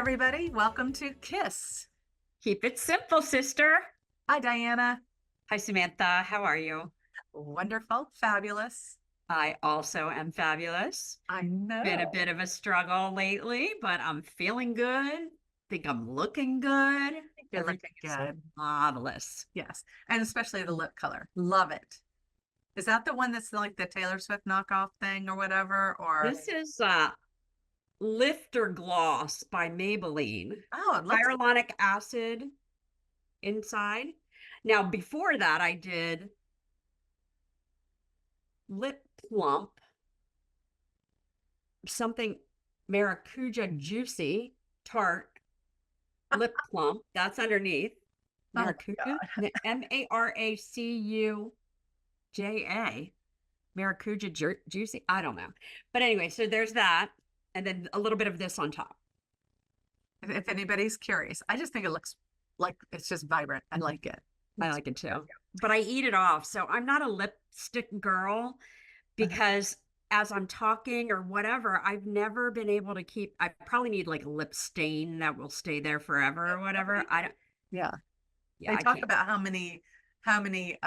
everybody. Welcome to KISS. Keep it simple, sister. Hi, Diana. Hi, Samantha. How are you? Wonderful, fabulous. I also am fabulous. I Been a know. bit of a struggle lately, but I'm feeling good. Think I'm looking good. You're Everything looking is good. marvelous. Yes. And especially the lip color. Love it. Is that the one that's like the Taylor Swift knockoff thing or whatever? Or, This is Lifter Gloss by Maybelline. oh, it looks, Hyaluronic acid inside. Now, before that, I did Lip Plump, something Maracuja Juicy Tart Lip Plump. That's underneath. oh Maracuja. Maruja. Maracuja Juicy. I don't know. But anyway, so there's that. And then a little bit of this on top. if anybody's curious. I just think it looks like it's just vibrant. I like it. I like it too. But I eat it off. So I'm not a lipstick girl because as I'm talking or whatever, I've never been able to keep, I probably need like a lip stain that will stay there forever or whatever. I don't, Yeah. yeah, They I talk can't. about how many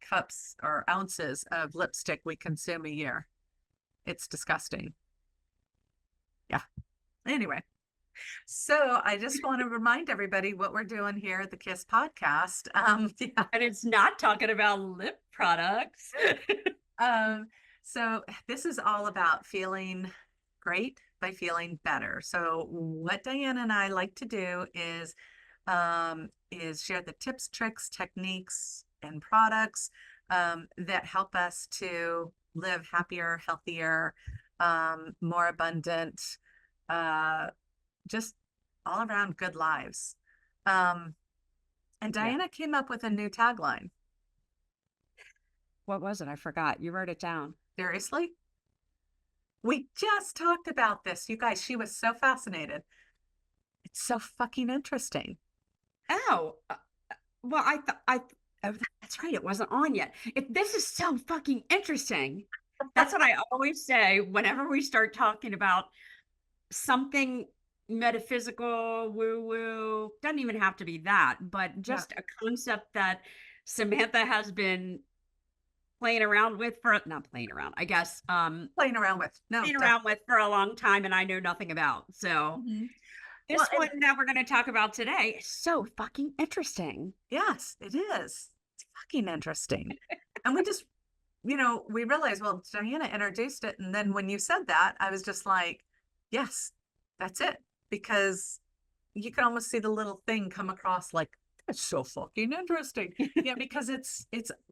cups or ounces of lipstick we consume a year. It's disgusting. Yeah. Anyway, so I just want to remind everybody what we're doing here at the KISS podcast. Yeah. And it's not talking about lip products. So this is all about feeling great by feeling better. So what Diane and I like to do is share the tips, tricks, techniques, and products that help us to live happier, healthier, more abundant, just all around good lives. And Diana came up with a new tagline. What was it? I forgot. You wrote it down. Seriously? We just talked about this, you guys. She was so fascinated. It's so fucking interesting. Oh, well, I thought oh, that's right. It wasn't on yet. This is so fucking interesting. That's what I always say whenever we start talking about something metaphysical, woo-woo. Doesn't even have to be that, but Yeah. just a concept that Samantha has been playing around with for not playing around, I guess. Playing around with. No, Playing around with for a long time and I know nothing about. So definitely. Well, this one that we're going to talk about today is so fucking interesting. yes, it is. It's fucking interesting. And we realized, well, Diana introduced it. And then when you said that, I was just like, yes, that's it. Because you can almost see the little thing come across like, it's so fucking interesting. Yeah, because it's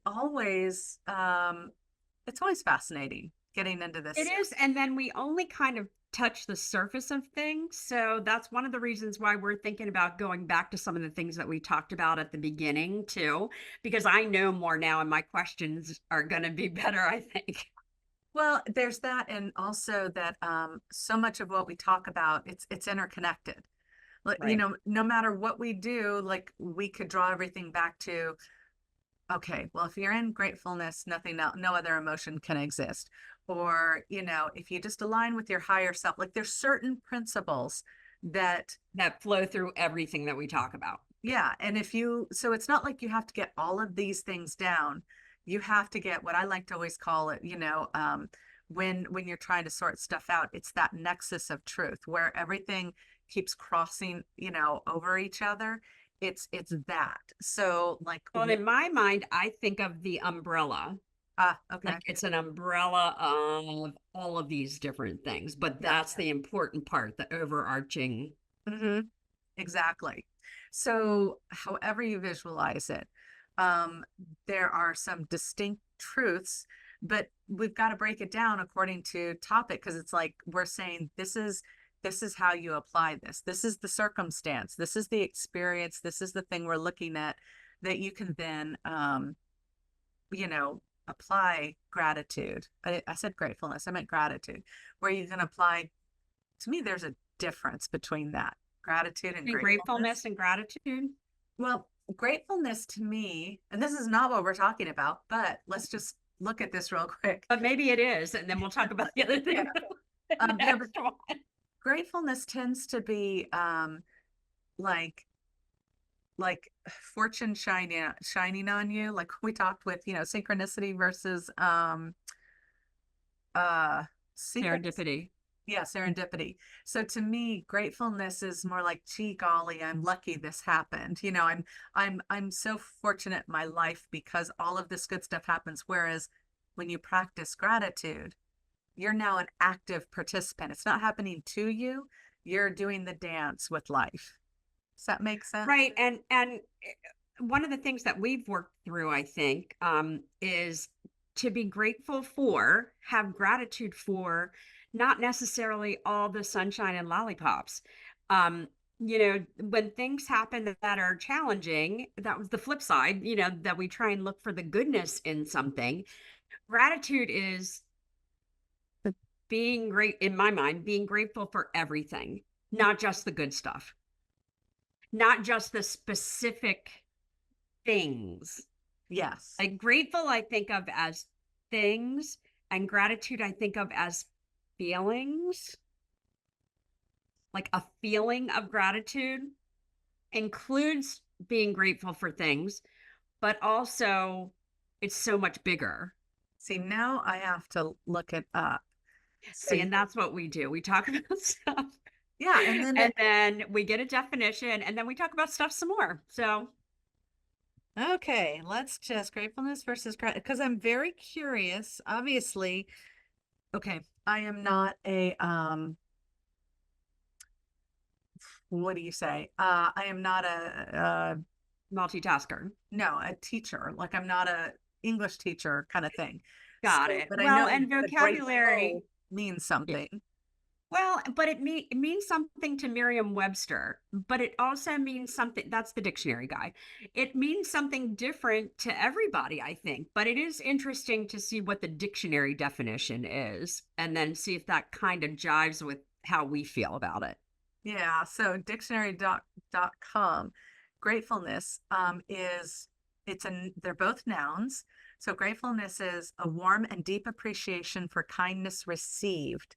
always fascinating getting into this. It is. And then we only kind of touch the surface of things. So that's one of the reasons why we're thinking about going back to some of the things that we talked about at the beginning, too, because I know more now and my questions are going to be better, I think. Well, there's that. And also that so much of what we talk about, it's interconnected. Like, Right. No matter what we do, like we could draw everything back to, okay, well, if you're in gratefulness, nothing else, no other emotion can exist. Or, if you just align with your higher self, like there's certain principles that, flow through everything that we talk about. yeah. And so it's not like you have to get all of these things down. You have to get what I like to always call it, when you're trying to sort stuff out, it's that nexus of truth where everything keeps crossing, over each other. It's that. So like, Well, in my mind, I think of the umbrella. okay. Like it's an umbrella of all of these different things, but Yeah. that's the important part, the overarching. Mm-hmm. Exactly. So however you visualize it, there are some distinct truths, but we've got to break it down according to topic because it's like we're saying this is how you apply this. This is the circumstance. This is the experience. This is the thing we're looking at that you can then apply gratitude. I said gratefulness. I meant gratitude, where you can apply. To me, there's a difference between that gratitude and Gratefulness and gratitude. Well, gratefulness to me, and this is not what we're talking about, but let's just look at this real quick. But maybe it is, and then we'll talk about the other thing. Yeah. Next one. gratefulness tends to be like like fortune shining on you, like we talked with, synchronicity versus uh sequence. Serendipity. Yeah, serendipity. So to me, gratefulness is more like, gee golly, I'm lucky this happened. I'm so fortunate in my life because all of this good stuff happens. Whereas when you practice gratitude, you're now an active participant. It's not happening to you. You're doing the dance with life. Does that make sense? Right. And one of the things that we've worked through, I think, is to be grateful for, have gratitude for, not necessarily all the sunshine and lollipops. Um, when things happen that are challenging, that was the flip side, that we try and look for the goodness in something. Gratitude is being great, in my mind, being grateful for everything, not just the good stuff, not just the specific things. Yes. Like grateful, I think of as things, and gratitude, I think of as feelings. Like a feeling of gratitude includes being grateful for things, but also it's so much bigger. See, now I have to look it up. So See, and that's what we do. We talk about stuff. yeah, and then And then we get a definition, and then we talk about stuff some more. So, okay, let's just gratefulness versus gratitude because I'm very curious. Obviously, okay, I am not a what do you say? I am not a multitasker. no, a teacher. Like I'm not a English teacher kind of thing. Got So, it. but I Well, know and the vocabulary. grateful means Yeah. something. Well, but it means something to Merriam-Webster, but it also means something. That's the dictionary guy. It means something different to everybody, I think. But it is interesting to see what the dictionary definition is and then see if that kind of jives with how we feel about it. Yeah, so dictionary.com, gratefulness is they're both nouns. So gratefulness is a warm and deep appreciation for kindness received,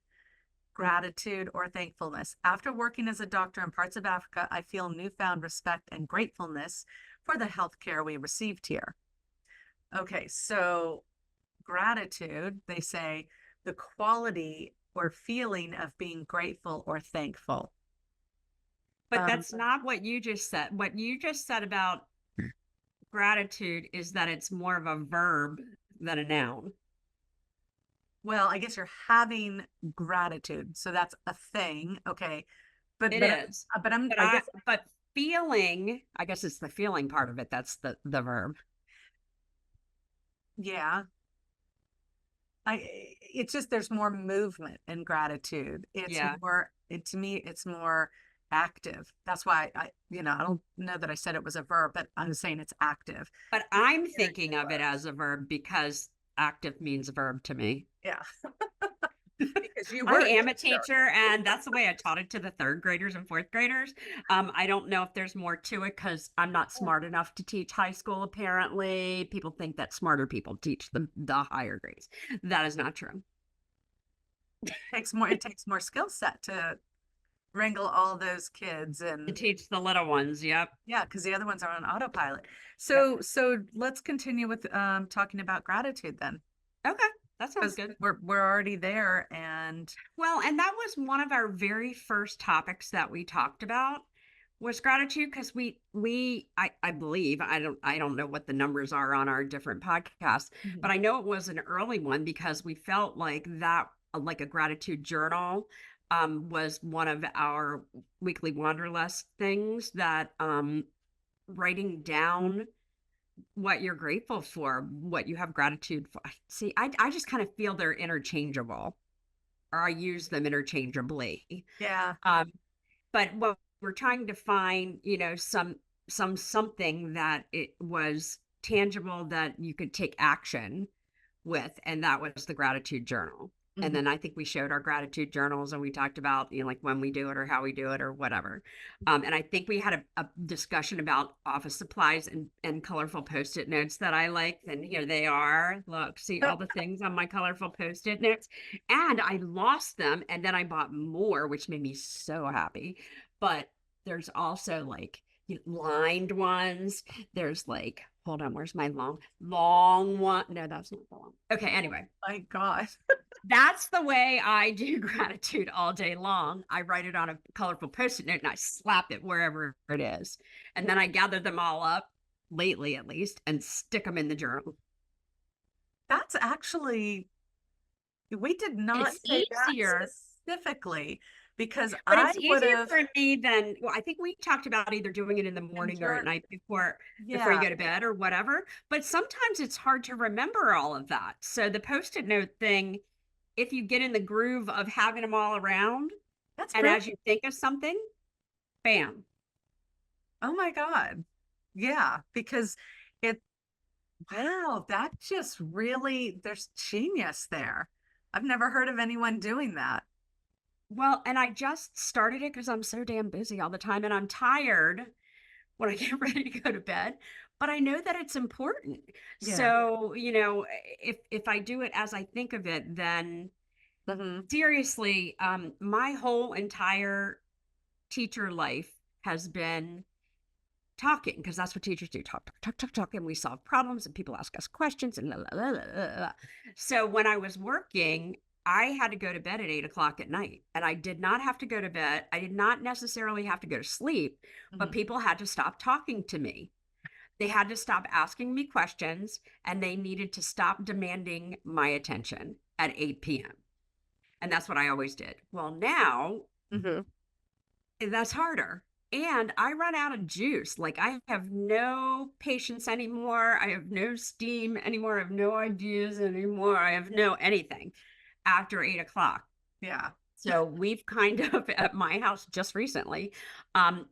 gratitude or thankfulness. After working as a doctor in parts of Africa, I feel newfound respect and gratefulness for the health care we received here. Okay, so gratitude, they say the quality or feeling of being grateful or thankful. But that's not what you just said. What you just said about gratitude is that it's more of a verb than a noun. Well, I guess you're having gratitude. So that's a thing. Okay. But It is. I guess But feeling, I guess it's the feeling part of it. That's the verb. yeah. It's just there's more movement in gratitude. It's Yeah. more to me it's more active. That's why I don't know that I said it was a verb, but I'm saying it's active. But I'm thinking of it as a verb because active means a verb to me. Yeah. Because you I were a am a teacher. teacher, and that's the way I taught it to the third graders and fourth graders. I don't know if there's more to it because I'm not smart enough to teach high school, apparently. People think that smarter people teach the higher grades. That is not true. It takes more skill set to wrangle all those kids To and teach the little ones, yep. yeah, because the other ones are on autopilot. Yep. So let's continue with talking about gratitude then. Okay, that sounds Because good. we're already there and Well, and that was one of our very first topics that we talked about was gratitude because I believe I don't know what the numbers are on our different podcasts, but I know it was an early one because we felt like that like a gratitude journal was one of our weekly wanderlust things that writing down what you're grateful for, what you have gratitude for. See, I just kind of feel they're interchangeable or I use them interchangeably. yeah. But what we're trying to find, something that it was tangible that you could take action with, and that was the gratitude journal. And Mhm. then I think we showed our gratitude journals and we talked about, like when we do it or how we do it or whatever. And I think we had a discussion about office supplies and colorful post-it notes that I like. And here they are. Look, see all the things on my colorful post-it notes. And I lost them and then I bought more, which made me so happy. But there's also like lined ones. There's like, hold on, where's my long one? No, that's not the one. Okay, anyway. My God. That's the way I do gratitude all day long. I write it on a colorful post-it note and I slap it wherever it is. And then I gather them all up, lately at least, and stick them in the journal. That's actually, we did not It's say that easier, specifically because but I it's would easier have for me than, well, I think we talked about either doing it in the morning or at enjoyed, night before you yeah, go to bed or whatever. But sometimes it's hard to remember all of that. So the post-it note thing, if you get in the groove of having them all around, that's and brilliant. as you think of something, bam. Oh my God. Yeah, because it, wow, that just really, there's genius there. I've never heard of anyone doing that. Well, and I just started it because I'm so damn busy all the time and I'm tired when I get ready to go to bed. But I know that it's important. Yeah. So, if I do it as I think of it, then Hmm. seriously, my whole entire teacher life has been talking because that's what teachers do, talk, talk, talk, talk, talk, and we solve problems and people ask us questions and la, la, la, la, la. So when I was working, I had to go to bed at 8 o'clock at night, and I did not have to go to bed. I did not necessarily have to go to sleep, but Hmm. people had to stop talking to me. They had to stop asking me questions, and they needed to stop demanding my attention at 8 p.m. And that's what I always did. Well, now Hmm. that's harder. And I run out of juice. Like I have no patience anymore. I have no steam anymore. I have no ideas anymore. I have no anything after 8 o'clock. Yeah. So we've kind of at my house just recently um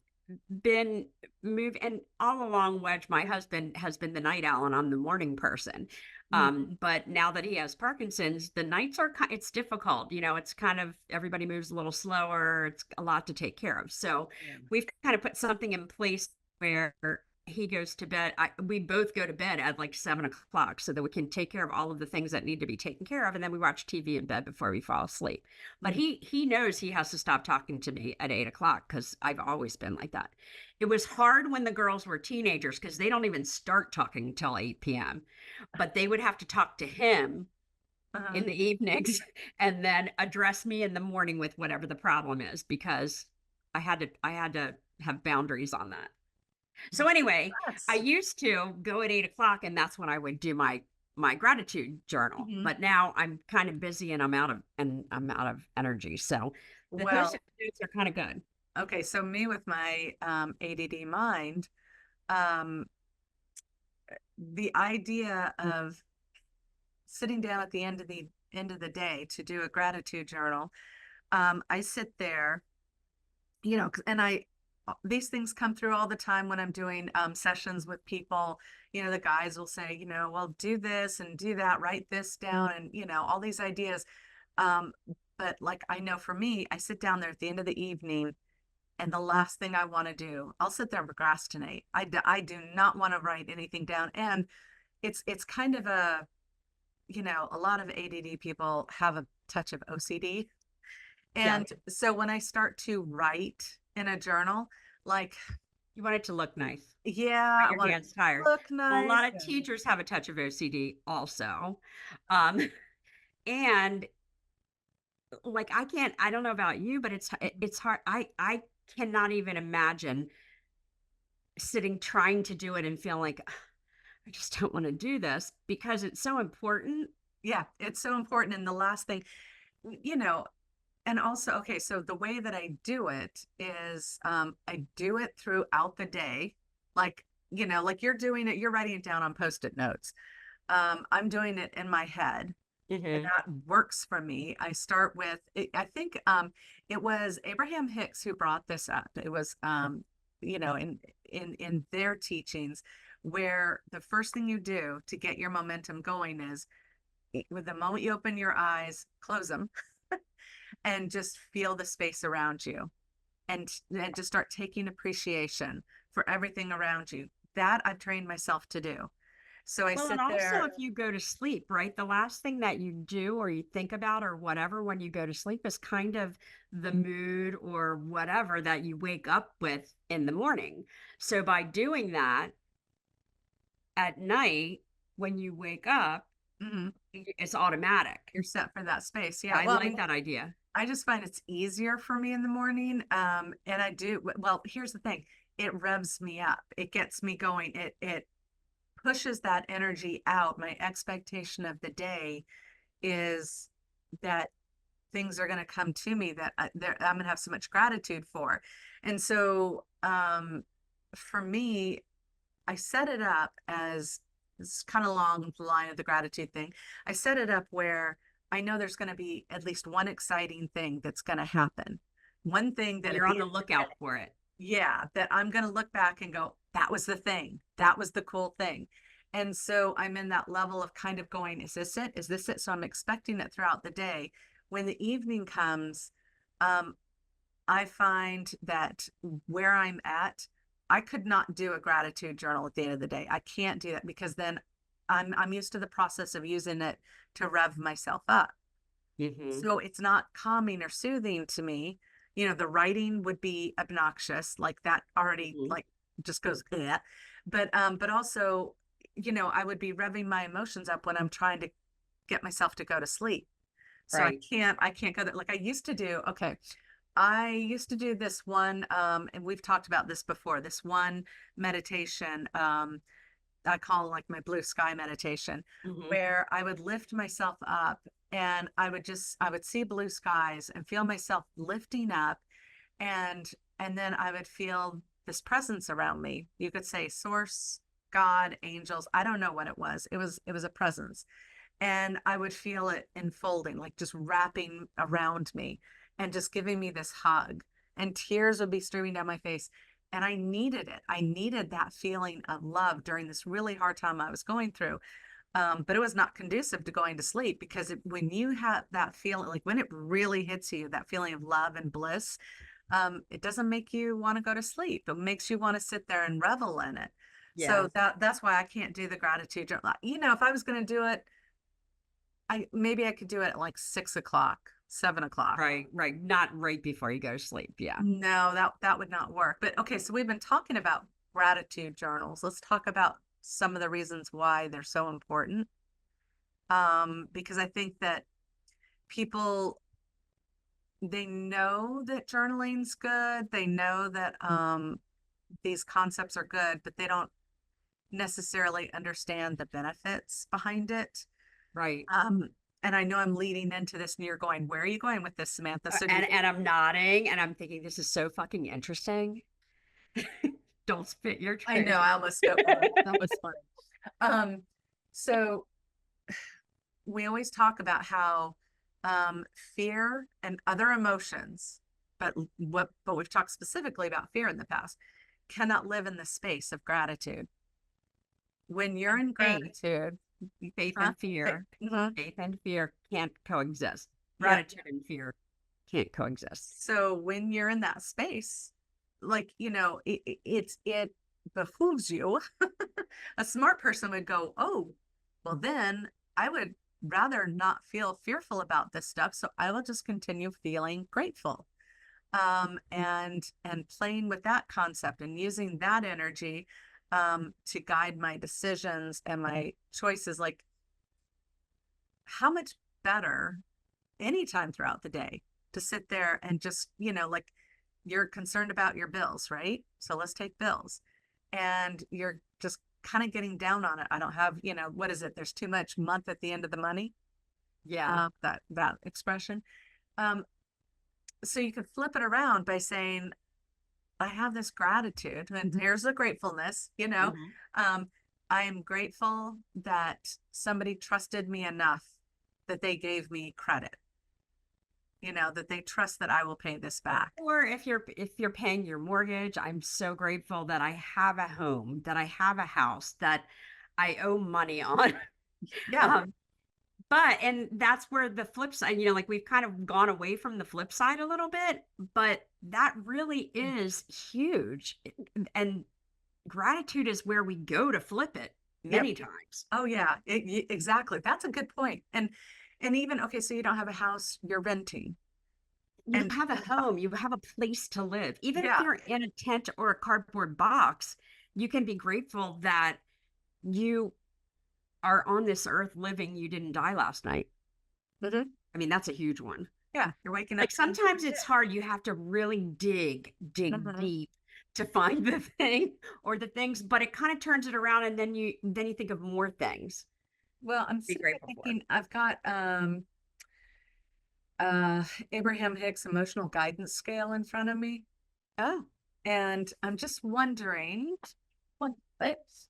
been moved, and all along, Wedge, my husband has been the night owl and I'm the morning person. Mhm. But now that he has Parkinson's, the nights are it's difficult. It's kind of everybody moves a little slower. It's a lot to take care of. So Yeah. we've kind of put something in place where he goes to bed. We both go to bed at like 7 o'clock so that we can take care of all of the things that need to be taken care of, and then we watch TV in bed before we fall asleep. But Mhm. he knows he has to stop talking to me at 8 o'clock because I've always been like that. It was hard when the girls were teenagers because they don't even start talking until 8 p.m. But they would have to talk to him Uh-huh. in the evenings and then address me in the morning with whatever the problem is because I had to have boundaries on that. So anyway, I Yes. used to go at 8 o'clock and that's when I would do my gratitude journal. Mhm. But now I'm kind of busy and I'm out of energy. So the Well, post-it notes are kind of good. okay, so me with my ADD mind, um, the idea of sitting down at the end of the day to do a gratitude journal, I sit there, and these things come through all the time when I'm doing sessions with people. The guys will say, well, do this and do that, write this down, and all these ideas. Um, but like I know for me, I sit down there at the end of the evening, and the last thing I want to do, I'll sit there and procrastinate. I do not want to write anything down, and it's kind of a lot of ADD people have a touch of OCD. Yeah. And so when I start to write in a journal, like, You want it to look nice, yeah, but I your want it hand's tired. to look Well, a nice. lot of teachers have a touch of OCD also. Um, and like I don't know about you, but it's hard. I cannot even imagine sitting trying to do it and feel like I just don't want to do this because it's so important. Yeah, it's so important. And the last thing, you know, and also, okay, so the way that I do it is I do it throughout the day. Like you're doing it, you're writing it down on post-it notes. I'm doing it in my head, and Hmm. that works for me. I start with, I think it was Abraham Hicks who brought this up. It was, in their teachings, where the first thing you do to get your momentum going is with the moment you open your eyes, close them and just feel the space around you, and just start taking appreciation for everything around you. That I've trained myself to do. So I Well, sit and also there. if you go to sleep, right, the last thing that you do or you think about or whatever when you go to sleep is kind of the mood or whatever that you wake up with in the morning. So by doing that at night, when you wake up, Mhm, it's automatic. you're set for that space. Yeah. I Well, I like mean, that idea. I just find it's easier for me in the morning. And I do, well, here's the thing. It revs me up. It gets me going. It pushes that energy out. My expectation of the day is that things are going to come to me that I'm going to have so much gratitude for. And so, for me, I set it up as, it's kind of along the line of the gratitude thing. I set it up where I know there's going to be at least one exciting thing that's going to happen. One thing And that at you're the on end the of the day, lookout for it. yeah, that I'm going to look back and go, that was the thing. That was the cool thing. And so I'm in that level of kind of going, is this it? Is this it? So I'm expecting it throughout the day. When the evening comes, um, I find that where I'm at, I could not do a gratitude journal at the end of the day. I can't do that because then I'm used to the process of using it to rev myself up. Hmm. So it's not calming or soothing to me. You know, the writing would be obnoxious, like that already Hmm. like just goes, yeah. But also, I would be revving my emotions up when I'm trying to get myself to go to sleep. So Right. I can't go there. Like I used to do, okay. I used to do this one, and we've talked about this before, this one meditation, I call like my blue sky meditation, Hmm. where I would lift myself up and I would see blue skies and feel myself lifting up, and then I would feel this presence around me. You could say source, God, angels. I don't know what it was. It was a presence, and I would feel it enfolding, like just wrapping around me and just giving me this hug. And tears would be streaming down my face. And I needed it. I needed that feeling of love during this really hard time I was going through. But it was not conducive to going to sleep because when you have that feeling, like when it really hits you, that feeling of love and bliss, it doesn't make you want to go to sleep. It makes you want to sit there and revel in it. Yeah. So that's why I can't do the gratitude journal. If I was going to do it, I could do it at like 6 o'clock, 7 o'clock. Right. Right. Not right before you go to sleep. Yeah. No, that would not work. But okay, so we've been talking about gratitude journals. Let's talk about some of the reasons why they're so important. Because I think that people, they know that journaling's good. They know that these concepts are good, but they don't necessarily understand the benefits behind it. Right. Um, and I know I'm leading into this, and you're going, where are you going with this, Samantha? So do you And I'm nodding and I'm thinking this is so fucking interesting. Don't spit your I know, drink. I almost spit water. That was funny. Um, so we always talk about how fear and other emotions, but we've talked specifically about fear in the past, cannot live in the space of gratitude. When you're And in faith, gratitude, faith huh? and fear, Mhm. faith and fear can't coexist. Yeah. Gratitude and fear can't coexist. So when you're in that space, like, it behooves you. A smart person would go, oh, well, then I would rather not feel fearful about this stuff. So I will just continue feeling grateful. And playing with that concept and using that energy to guide my decisions and my choices. Like, how much better anytime throughout the day to sit there and just, like you're concerned about your bills, right? So let's take bills. And you're just kind of getting down on it. I don't have, what is it? There's too much month at the end of the money. Yeah. That expression. Um, so you could flip it around by saying, I have this gratitude, and here's the gratefulness, Hmm. um, I am grateful that somebody trusted me enough that they gave me credit, that they trust that I will pay this back. Or if you're paying your mortgage, I'm so grateful that I have a home, that I have a house, that I owe money on. Yeah. Um, and that's where the flip side, like we've kind of gone away from the flip side a little bit, but that really is huge. And gratitude is where we go to flip it Yep. many times. Oh yeah, exactly. That's a good point. And even okay, so you don't have a house, you're renting. You And have a home, you have a place to live. Even if yeah. you're in a tent or a cardboard box, you can be grateful that you are on this earth living, you didn't die last night. Mhm. I mean, that's a huge one. Yeah, you're waking up Like saying, sometimes it's hard. You have to really dig mhm. deep to find the thing or the things, but it kind of turns it around and then you think of more things Well, I'm to be sitting here grateful for. thinking I've got uh Abraham Hicks emotional guidance scale in front of me. Oh, And I'm just wondering what this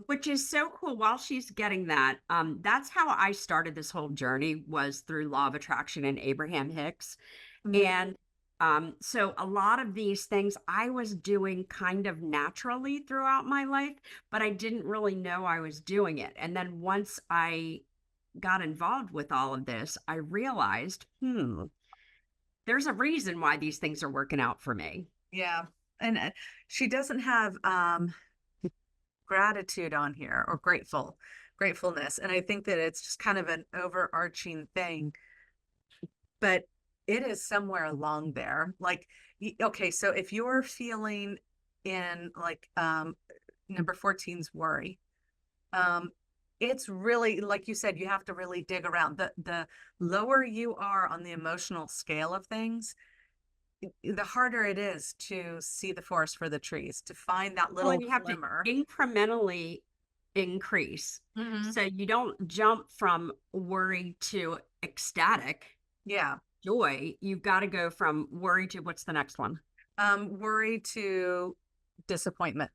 which is so cool. While she's getting that, that's how I started this whole journey was through law of attraction and Abraham Hicks. mhm. And so a lot of these things I was doing kind of naturally throughout my life, but I didn't really know I was doing it. And then once I got involved with all of this, I realized, there's a reason why these things are working out for me. Yeah. And she doesn't have gratitude on here or gratefulness. And I think that it's just kind of an overarching thing, but it is somewhere along there. Like, okay, so if you're feeling in like number 14's worry, um, it's really like you said, you have to really dig around. The lower you are on the emotional scale of things, the harder it is to see the forest for the trees, to find that Well, little and you have to glimmer. incrementally increase. Hmm. So you don't jump from worry to ecstatic Yeah. joy. You've got to go from worry to what's the next one? Worry to disappointment.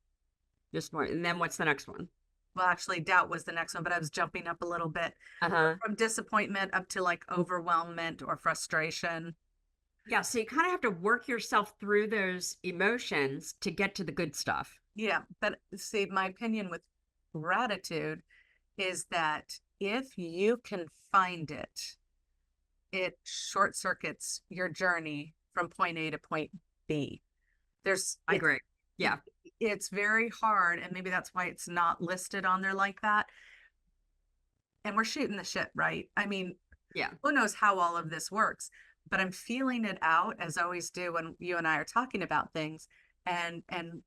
Just more. And then what's the next one? Well, actually, doubt was the next one, but I was jumping up a little bit Uh-huh. from disappointment up to like overwhelmment or frustration. Yeah. So you kind of have to work yourself through those emotions to get to the good stuff. Yeah. But see, my opinion with gratitude is that if you can find it, it short circuits your journey from point A to point B. There's I agree. Yeah. it's very hard, and maybe that's why it's not listed on there like that. And we're shooting the shit, right? I mean, Yeah. who knows how all of this works, but I'm feeling it out as I always do when you and I are talking about things, and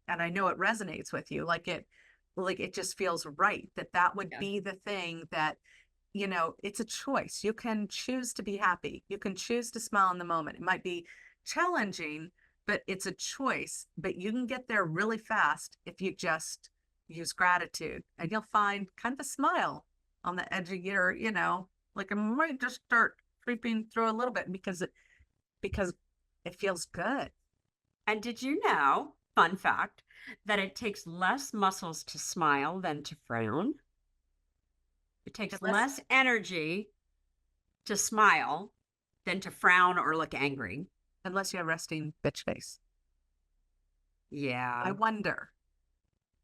I know it resonates with you, like it just feels right that that would Yeah. be the thing that it's a choice. You can choose to be happy. You can choose to smile in the moment. It might be challenging, but it's a choice. But you can get there really fast if you just use gratitude, and you'll find kind of a smile on the edge of your, like it might just start creeping through a little bit because it feels good. And did you know, fun fact, that it takes less muscles to smile than to frown? It takes Unless less energy to smile than to frown or look angry. unless you have resting bitch face. I Yeah, wonder.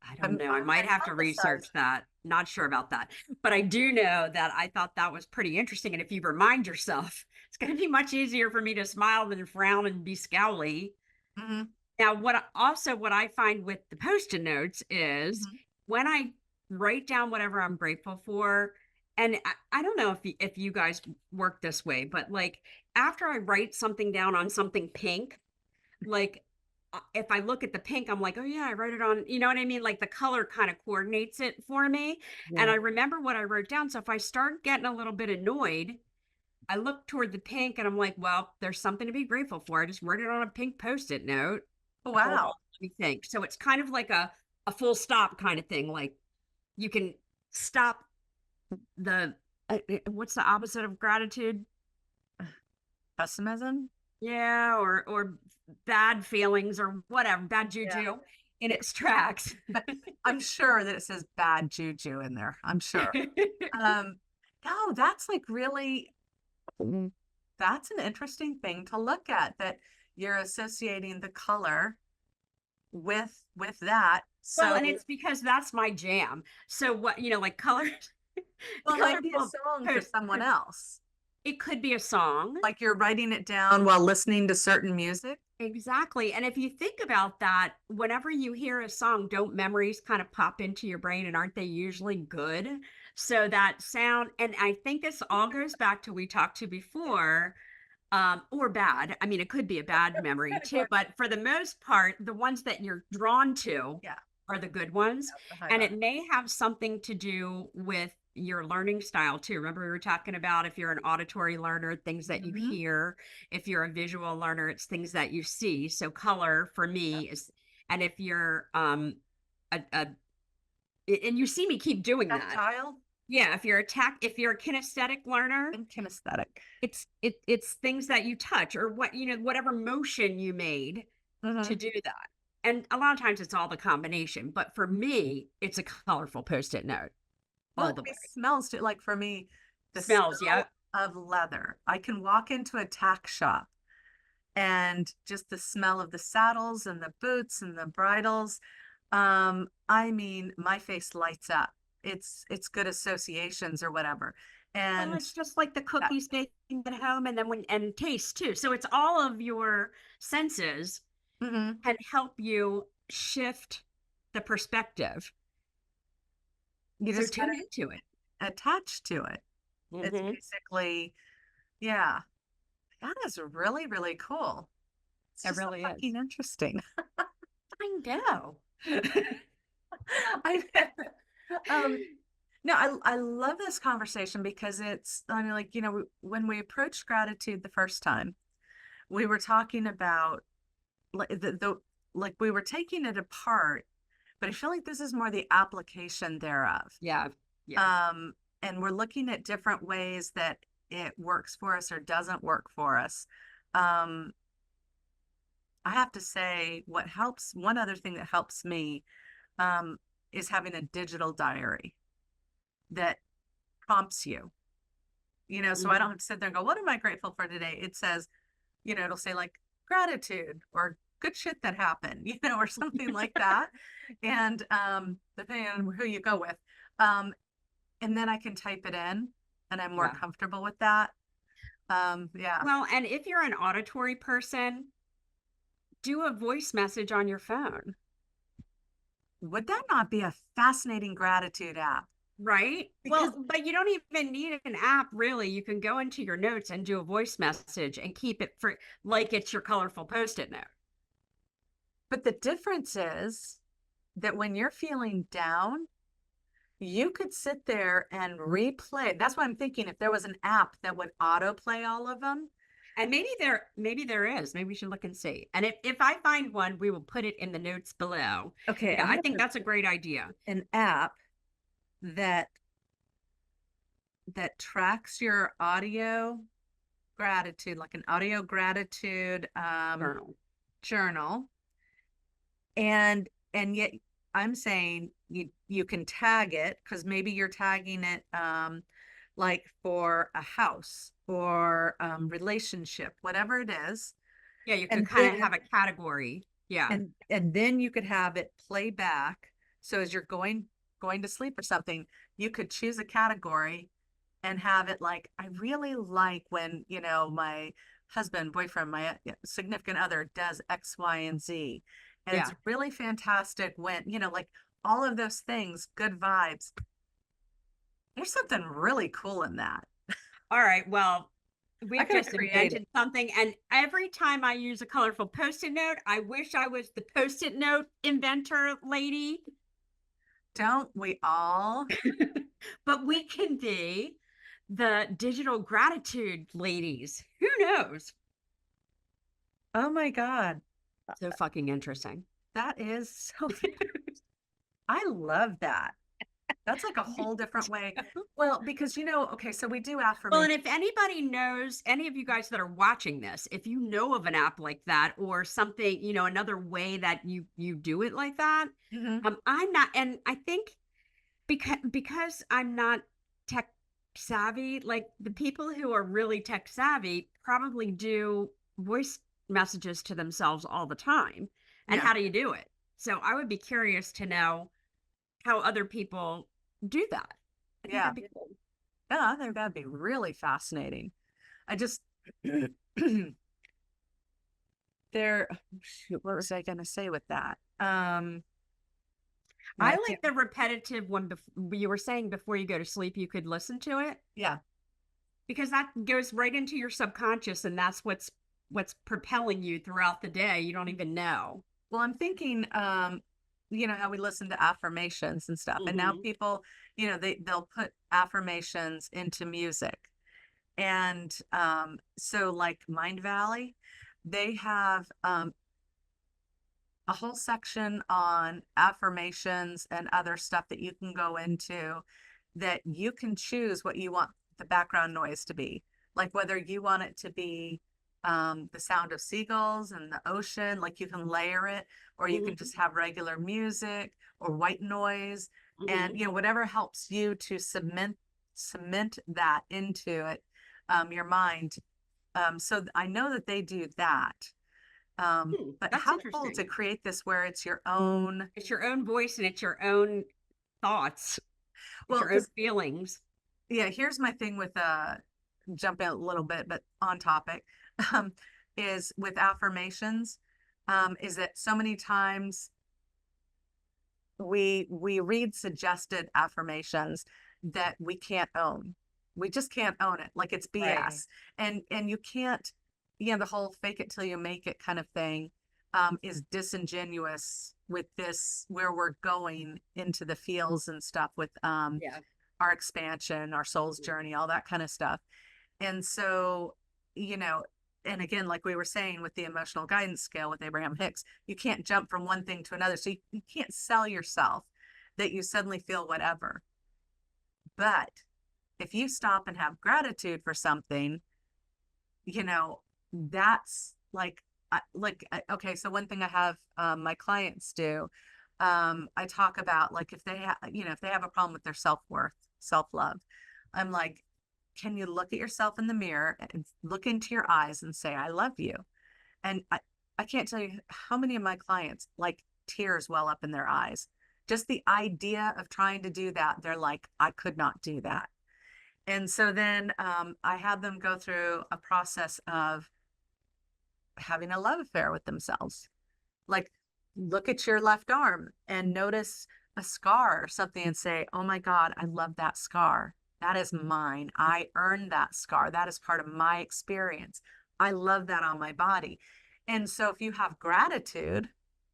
I don't know. I might have to Hypothesize. research that. Not sure about that. But I do know that I thought that was pretty interesting. And if you remind yourself, it's going to be much easier for me to smile than frown and be scowly. Hmm. Now, what I find with the post-it notes is Hmm. when I write down whatever I'm grateful for, and I don't know if you guys work this way, but like after I write something down on something pink, like if I look at the pink, I'm like, oh yeah, I wrote it on, you know what I mean? Like the color kind of coordinates it for me. And Yeah. I remember what I wrote down. So if I start getting a little bit annoyed, I look toward the pink and I'm like, well, there's something to be grateful for. I just wrote it on a pink post-it note. Hold on, Wow. let me think. So it's kind of like a full stop kind of thing. Like you can stop the what's the opposite of gratitude? Pessimism. Yeah, or bad feelings or whatever, bad Yeah. juju in its tracks. But I'm sure that it says bad juju in there. I'm sure. Um, no, that's like really, that's an interesting thing to look at, that you're associating the color with that. Well, So and it's because that's my jam. So what, like colors The Well, it might be a colorful song for post. someone else. It could be a song. Like you're writing it down while listening to certain music. Exactly. And if you think about that, whenever you hear a song, don't memories kind of pop into your brain and aren't they usually good? So that sound, and I think this all goes back to we talked to before, or bad. I mean, it could be a bad memory too, but for the most part, the ones that you're drawn to Yeah, are the good ones. the high And vibe. it may have something to do with your learning style too. Remember, we were talking about if you're an auditory learner, things that you Mhm. hear. If you're a visual learner, it's things that you see. So color for Yep. me is, and if you're a and you see me keep doing that. Tactile Yeah, if you're a kinesthetic learner, and kinesthetic. it's things that you touch or what whatever motion you made to Mhm. do that. And a lot of times it's all the combination, but for me, it's a colorful post-it note Well, all it the could be way. smells too. Like for me, the Smells, yeah. smell of leather. I can walk into a tack shop and just the smell of the saddles and the boots and the bridles. I mean, my face lights up. It's good associations or whatever. Well, And it's just like the that, cookies baking at home and then when and taste too. So it's all of your senses mhm. can help you shift the perspective. You So just gotta tune into it. attach to it. It's Hmm. basically, yeah, that is really, really cool. It's It just so really is. fucking interesting. I know. I no, I love this conversation because it's, I mean, like, when we approached gratitude the first time, we were talking about like like we were taking it apart, but I feel like this is more the application thereof. Yeah. Yeah. Um, and we're looking at different ways that it works for us or doesn't work for us. Um, I have to say, one other thing that helps me, um, is having a digital diary that prompts you, so I Hmm. don't have to sit there and go, what am I grateful for today? It says, it'll say like gratitude or good shit that happened, or something like that. And depending on who you go with. Um, and then I can type it in and I'm more Yeah. comfortable with that. Yeah. Well, and if you're an auditory person, do a voice message on your phone, Would that not be a fascinating gratitude app? right? Because, Well, but you don't even need an app, really. You can go into your notes and do a voice message and keep it for like it's your colorful post-it note. but the difference is that when you're feeling down, you could sit there and replay. That's why I'm thinking if there was an app that would autoplay all of them. And maybe there is. Maybe we should look and see. And if I find one, we will put it in the notes below. Okay, Yeah, I'm I gonna think put that's a great idea. an app that tracks your audio gratitude, like an audio gratitude Journal. journal. And yet I'm saying you can tag it because maybe you're tagging it like for a house or relationship, whatever it is. Yeah, you could And kind of then have a category. Yeah. and then you could have it play back. So as you're going to sleep or something, you could choose a category and have it like, I really like when, my husband, boyfriend, my significant other does X, Y, and Z. And it's Yeah. really fantastic when, like all of those things, good vibes. There's something really cool in that. All right. Well, I we've gotta just create it. invented something. And every time I use a colorful post-it note, I wish I was the post-it note inventor lady, Don't we all? but we can be the digital gratitude ladies. Who knows? Oh my God. So fucking interesting. That is so, I love that. That's like a whole different way. Well, because okay, so we do Well, and affirmation. if anybody knows, any of you guys that are watching this, if you know of an app like that or something, another way that you do it like that, Mhm. I'm not, and I think because I'm not tech savvy, like the people who are really tech savvy probably do voice messages to themselves all the time. And Yeah. how do you do it? So I would be curious to know how other people do that. I think Yeah. that'd be cool. Yeah, I think that'd be really fascinating. I just there shoot, what was I gonna say with that? I I can't like the repetitive one you were saying before you go to sleep, you could listen to it yeah. because that goes right into your subconscious and that's what's propelling you throughout the day. You don't even know. Well, I'm thinking, you know, how we listen to affirmations and stuff. And now Mm-hmm. people, you know, they'll put affirmations into music. And so like Mind Valley, they have a whole section on affirmations and other stuff that you can go into that you can choose what you want the background noise to be. Like whether you want it to be the sound of seagulls and the ocean, like you can layer it, or you can Mm-hmm. just have regular music or white noise. And Mm-hmm. you know, whatever helps you to cement that into it, your mind. So I know that they do that. But That's how cool to interesting. create this where it's your own. It's your own voice and it's your own thoughts. It's Well, your own because feelings. yeah, here's my thing with jump out a little bit, but on topic, um, is with affirmations, is that so many times we read suggested affirmations that we can't own. We just can't own it. Like it's Right. BS. And you can't, you know, the whole fake it till you make it kind of thing is disingenuous with this where we're going into the fields and stuff with Yeah. our expansion, our soul's journey, all that kind of stuff. And so, you know, and again, like we were saying with the emotional guidance scale with Abraham Hicks, you can't jump from one thing to another. So you can't sell yourself that you suddenly feel whatever. But if you stop and have gratitude for something, you know, that's okay. So one thing I have my clients do, I talk about like if they have, you know, if they have a problem with their self-worth, self-love, I'm like, can you look at yourself in the mirror and look into your eyes and say, I love you? And I can't tell you how many of my clients like tears well up in their eyes. Just the idea of trying to do that, they're like, I could not do that. And so then I have them go through a process of having a love affair with themselves. Like, look at your left arm and notice a scar or something and say, oh my God, I love that scar. That is mine. I earned that scar. That is part of my experience. I love that on my body. And so if you have gratitude,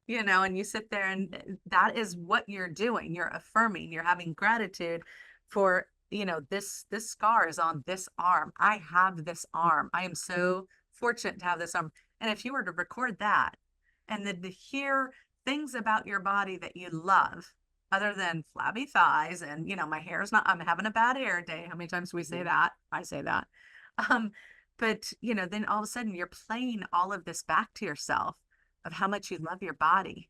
you know, and you sit there and that is what you're doing, you're affirming, you're having gratitude for, you know, this scar is on this arm. I have this arm. I am so fortunate to have this arm. And if you were to record that and then to hear things about your body that you love other than flabby thighs and you know my hair is not, I'm having a bad hair day, how many times do we say that? I say that. um but you know, then all of a sudden you're playing all of this back to yourself of how much you love your body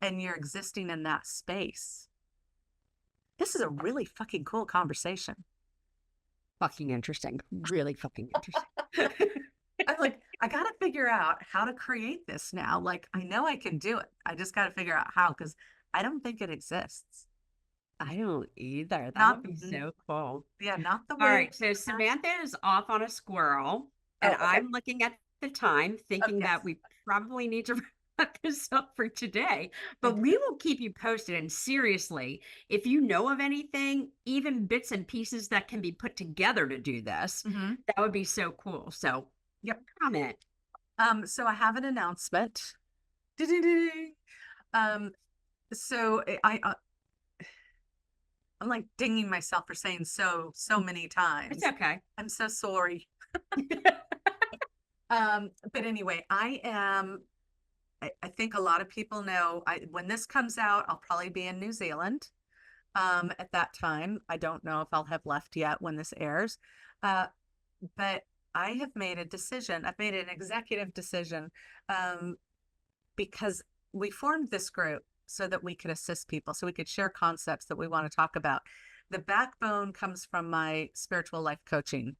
and you're existing in that space. This is a really fucking cool conversation. Fucking interesting. Really fucking interesting. I'm like, I gotta figure out how to create this now. Like, I know I can do it. I just gotta figure out how because I don't think it exists. I don't either. That Not, would be so cool. yeah, not the All way. right. So Samantha is off on a squirrel, and Oh, okay. I'm looking at the time, Oh, thinking that yes. we probably need to wrap this up for today. I But do. we will keep you posted. And seriously, if you know of anything, even bits and pieces that can be put together to do this, Mhm. that would be so cool. So Yep. comment. So I have an announcement. Ding-ding-ding. Um, so I'm like dinging myself for saying so many It's times. okay. I'm so sorry. But anyway, I think a lot of people know when this comes out, I'll probably be in New Zealand. At that time, I don't know if I'll have left yet when this airs. Uh, but I have made a decision. I've made an executive decision um, because we formed this group so that we could assist people, so we could share concepts that we want to talk about. The backbone comes from my spiritual life coaching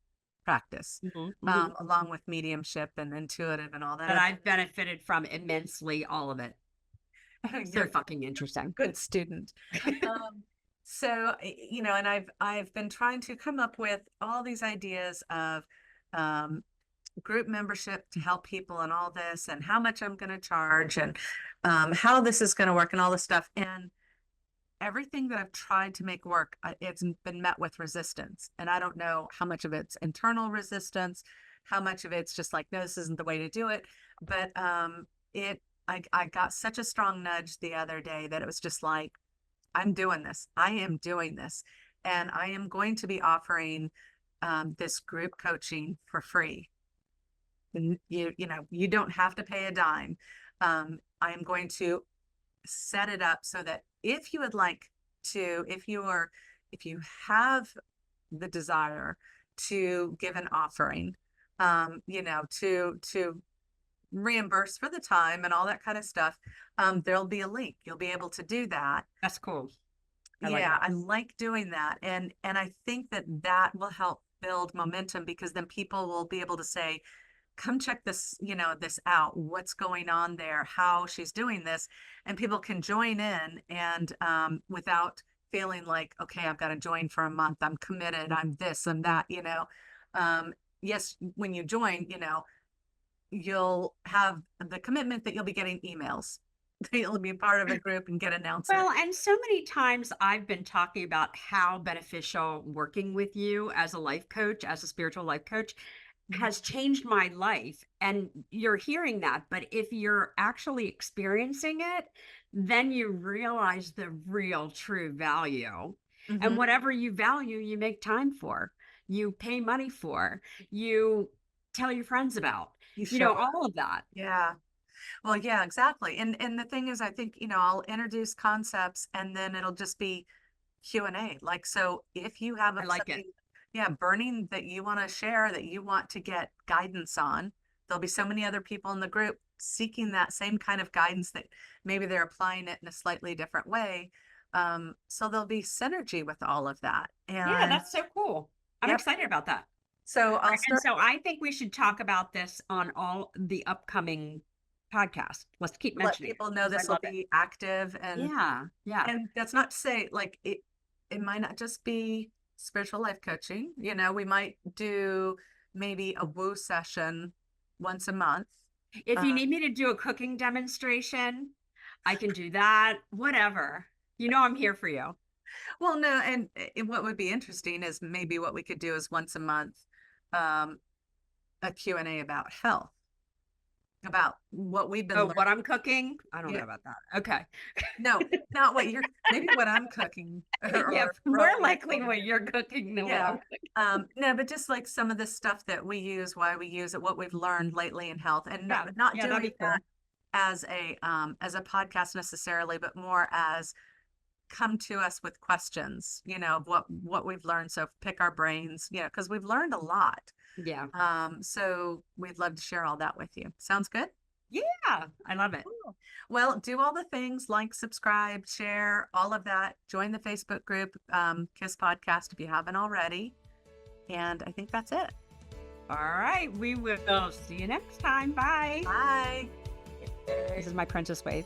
practice, Mhm, mhm. along with mediumship and intuitive and all that That other. I've benefited from immensely, all of it. So You're fucking interesting. a good student. Um, So, you know, and I've been trying to come up with all these ideas of um, group membership to help people and all this, and how much I'm going to charge, and how this is going to work, and all this stuff. And everything that I've tried to make work, it's been met with resistance. And I don't know how much of it's internal resistance, how much of it's just like, no, this isn't the way to do it. But I got such a strong nudge the other day that it was just like, I'm doing this. I am doing this. And I am going to be offering this group coaching for free. And you know, you don't have to pay a dime. I am going to set it up so that if you would like to, if you have the desire to give an offering, you know, to reimburse for the time and all that kind of stuff, there'll be a link. You'll be able to do that. That's cool. Yeah, I like doing that. And I think that that will help build momentum, because then people will be able to say, come check this, you know, this out. What's going on there? How she's doing this, and people can join in, and without feeling like, okay, I've got to join for a month. I'm committed. I'm this and that. You know, yes, when you join, you know, you'll have the commitment that you'll be getting emails. You'll be part of a group and get announcements. Well, and so many times I've been talking about how beneficial working with you as a life coach, as a spiritual life coach, has changed my life. And you're hearing that. But if you're actually experiencing it, then you realize the real true value. Mm-hmm. And whatever you value, you make time for, you pay money for, you tell your friends about, you know, all of that. Yeah. Well, yeah, exactly. And the thing is, I think, you know, I'll introduce concepts, and then it'll just be Q&A. Like, so if you have I like it. yeah, burning that you want to share, that you want to get guidance on, there'll be so many other people in the group seeking that same kind of guidance, that maybe they're applying it in a slightly different way. So there'll be synergy with all of that. Yeah, And that's so cool. I'm excited about that. so I'll And start. so I think we should talk about this on all the upcoming podcasts. Let's keep Let mentioning people it, know 'cause I this will love it. be active, and Yeah. and that's not to say like it might not just be spiritual life coaching. You know, we might do maybe a woo session once a month. If you Um, need me to do a cooking demonstration, I can do that. Whatever. You know, I'm here for you. well, no, and what would be interesting is maybe what we could do is once a month, um, a Q&A about health, about what we've been Oh, learning. what I'm cooking? I don't Yeah. know about that. Okay. No, not what you're, maybe what I'm cooking. Yeah, more likely what you're cooking than what Yeah. I'm cooking. No, but just like some of the stuff that we use, why we use it, what we've learned lately in health, and Yeah, not yeah, that'd doing be cool. that as a podcast necessarily, but more as come to us with questions, you know, of what we've learned. So pick our brains, you know, because we've learned a lot. Yeah. So we'd love to share all that with you. Sounds good? Yeah, I love it. Cool. Well, do all the things, like, subscribe, share, all of that. Join the Facebook group, KISS Podcast, if you haven't already. And I think that's it. All right. We will see you next time. Bye. Bye. This is my Princess Wave.